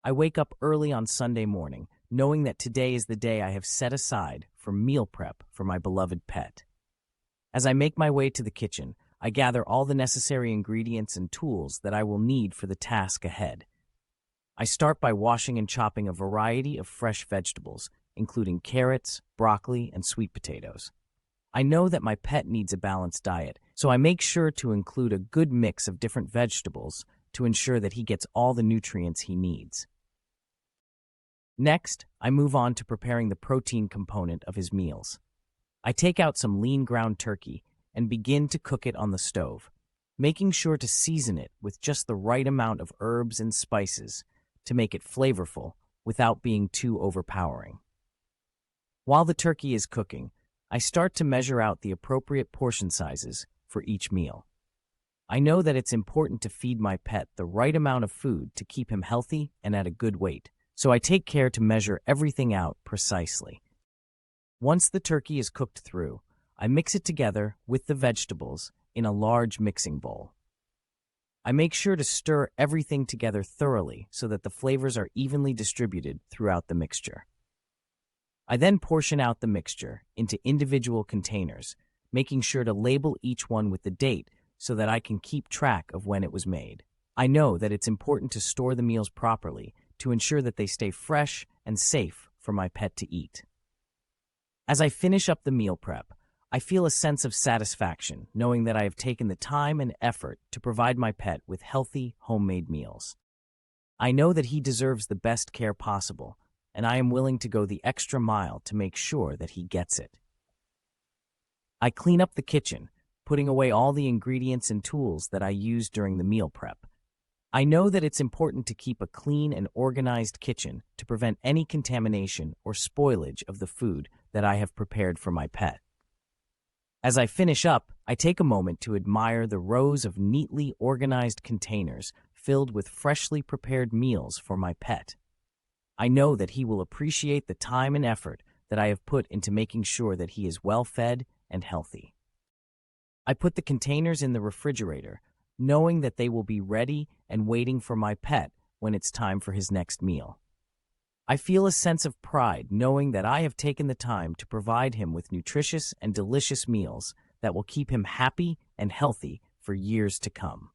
I wake up early on Sunday morning, knowing that today is the day I have set aside for meal prep for my beloved pet. As I make my way to the kitchen, I gather all the necessary ingredients and tools that I will need for the task ahead. I start by washing and chopping a variety of fresh vegetables, including carrots, broccoli, and sweet potatoes. I know that my pet needs a balanced diet, so I make sure to include a good mix of different vegetables to ensure that he gets all the nutrients he needs. Next, I move on to preparing the protein component of his meals. I take out some lean ground turkey and begin to cook it on the stove, making sure to season it with just the right amount of herbs and spices to make it flavorful without being too overpowering. While the turkey is cooking, I start to measure out the appropriate portion sizes for each meal. I know that it's important to feed my pet the right amount of food to keep him healthy and at a good weight, so I take care to measure everything out precisely. Once the turkey is cooked through, I mix it together with the vegetables in a large mixing bowl. I make sure to stir everything together thoroughly so that the flavors are evenly distributed throughout the mixture. I then portion out the mixture into individual containers, making sure to label each one with the date so that I can keep track of when it was made. I know that it's important to store the meals properly to ensure that they stay fresh and safe for my pet to eat. As I finish up the meal prep, I feel a sense of satisfaction knowing that I have taken the time and effort to provide my pet with healthy, homemade meals. I know that he deserves the best care possible, and I am willing to go the extra mile to make sure that he gets it. I clean up the kitchen, putting away all the ingredients and tools that I used during the meal prep. I know that it's important to keep a clean and organized kitchen to prevent any contamination or spoilage of the food that I have prepared for my pet. As I finish up, I take a moment to admire the rows of neatly organized containers filled with freshly prepared meals for my pet. I know that he will appreciate the time and effort that I have put into making sure that he is well fed and healthy. I put the containers in the refrigerator, knowing that they will be ready and waiting for my pet when it's time for his next meal. I feel a sense of pride knowing that I have taken the time to provide him with nutritious and delicious meals that will keep him happy and healthy for years to come.